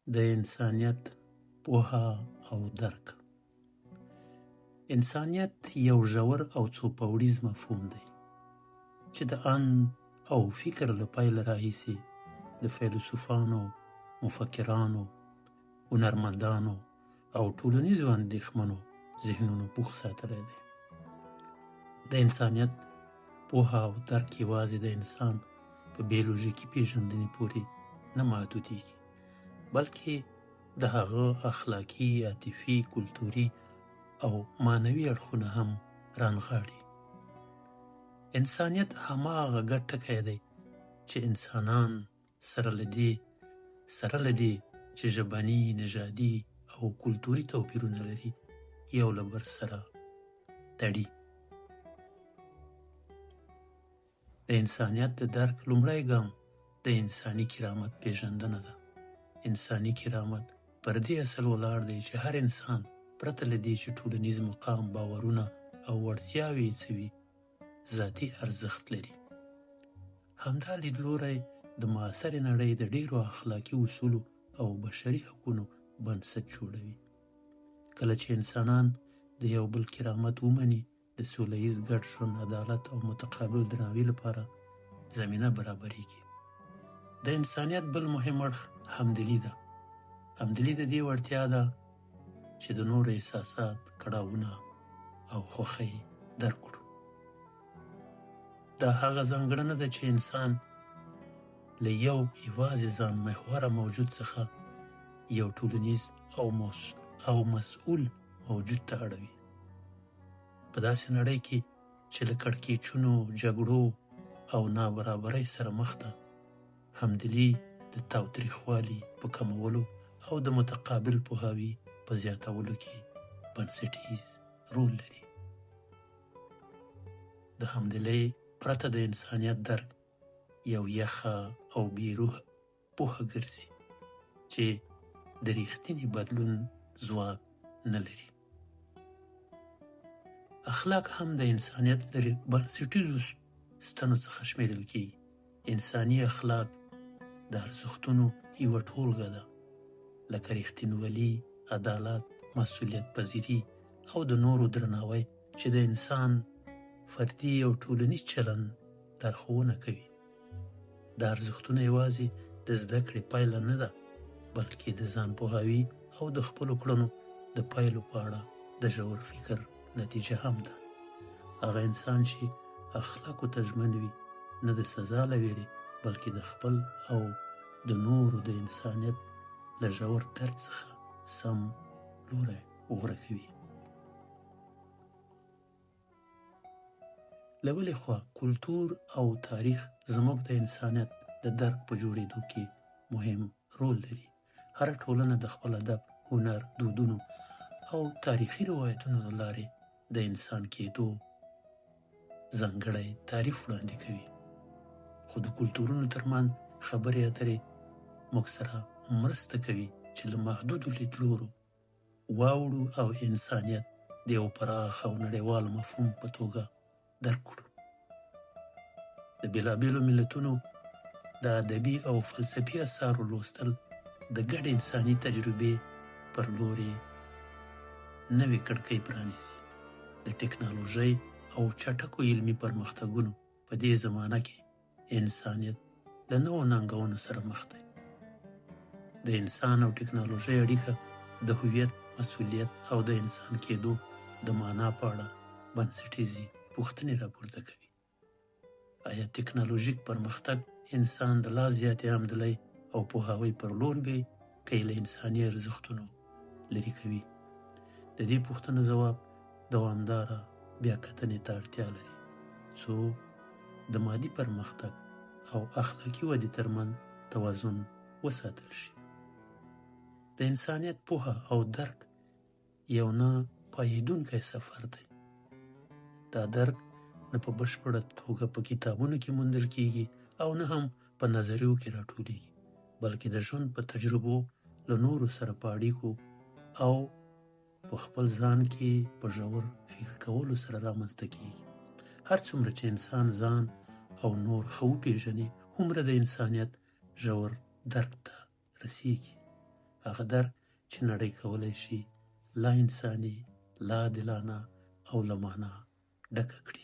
د انسانیت پوهه او درک. انسانیت یو ژور او څو پوړیز مفهوم دی چې د اند او فکر له پیله راهیسې د فیلسوفانو، مفکرانو، هنرمندانو او ټولنیزو اندېښمنو ذهنونو پوخ ساتلی دی. د انسانیت پوهه او درک یوازې د انسان په بیولوژیکي پیژندنې پورې نه محدودېږي، بلکې د هغه اخلاقي، عاطفي، کلتوري او معنوي اړخونه هم رانغاړي. انسانیت هماغه ګډ ټکی دی چې انسانان سره له دې چې ژبني، نژادي او کلتوري توپیرونه لري، یو له بل سره تړي. د انسانیت د درک لومړی ګام د انساني کرامت پیژندنه ده. انساني کرامت پر دې اصل ولاړ دی چې هر انسان پرته له دې چې ټولنیز مقام، باورونه او وړتیاوې یې څه وي، ذاتي ارزښت لري. همدا لیدلوری د معاصرې نړۍ د ډیرو اخلاقي اصولو او بشري حقونو بنسټ جوړوي. کله چې انسانان د یو بل کرامت ومني، د سوله ییز ګډ ژوند، عدالت او متقابل درناوي لپاره زمینه برابریږي. د انسانیت بل مهم اړخ همدلي ده. همدلي د دې وړتیا ده چې د نورو احساسات، کړاوونه او خوښۍ درک کړو. دا هغه ځانګړنه ده چې انسان له یو یوازې ځان محوره موجود څخه یو ټولنیز او مسؤل موجود ته اړوي. په داسې نړۍ کې چې له کړکېچونو، جګړو او نابرابرۍ سره مخ ده، همدلي د تاوتریخوالي په کمولو او د متقابل پوهاوي په زیاتولو کې بنسټیز رول لري. د همدلۍ پرته د انسانیت درک یو یخه او بې روح پوهه ګرځي چې د ریښتیني بدلون ځواک نه لري. اخلاق هم د انسانیت له بنسټیزو ستنو څخه شمیرل کیږي. انساني اخلاق د ارزښتونو یوه ټولګه ده، لکه رښتینولي، عدالت، مسؤلیت پذیري او د نورو درناوی، چې د انسان فردي او ټولنیز چلند لارښوونه کوي. دا ارزښتونه یوازې د زده کړې پایله نه ده، بلکې د ځان پوهاوي او د خپلو کړنو د پایلو په اړه د ژور فکر نتیجه هم ده. هغه انسان چې اخلاقو ته ژمن وي، نه د سزا له ویرې، بلکې د خپل او د نورو د انسانیت له ژور درد څخه سم لوری غوره کوي. له بلې خوا کلتور او تاریخ زموږ د انسانیت د درک په جوړېدو کې مهم رول لري. هره ټولنه د خپل ادب، هنر، دودونو او تاریخي روایتونو له لارې د انسان کېدو ځانګړی تعریف وړاندې کوي. خو د کلتورونو ترمنځ خبرې اترې موږ سره مرسته کوي چې له محدودو لیدلورو واوړو او انسانیت د یو پراخ او نړیوال مفهوم په توګه درک کړو. د بېلابېلو ملتونو د ادبي او فلسفي اثارو لوستل د ګډ انساني تجربې پر لوري نوې کړکۍ پرانیزي. د ټکنالوژۍ او چټکو علمي پرمختګونو په دې زمانه کې انسانیت له نوو ننګونو سره مخ دی. د انسان او ټکنالوژۍ اړیکه د هویت، مسؤلیت او د انسان کېدو د معنا په اړه بنسټیزې پوښتنې راپورته کوي. آیا ټکنالوژیک پرمختګ انسان د لا زیاتې همدلۍ او پوهاوي پر لور بیايي که یې له انساني ارزښتونو لرې کوي؟ د دې پوښتنو ځواب دوامداره بیاکتنې ته اړتیا لري څو د مادي پرمختګ او اخلاقي ودې ترمنځ توازن وساتل شي. د انسانیت پوهه او درک یو نه پایېدونکی سفر دی. دا درک نه په بشپړه توګه په کتابونو کې موندل کیږي او نه هم په نظریو کې راټولیږي، بلکې د ژوند په تجربو، له نورو سره په اړیکو او په خپل ځان کې په ژور فکر کولو سره رامنځته کیږي. هر څومره چې انسان ځان او نور ښه وپېژني، هومره د انسانیت ژور درک ته رسیږي. هغه درک چې نړۍ کولی شي لا انساني، لا عادلانه او له معنا ډکه کړي.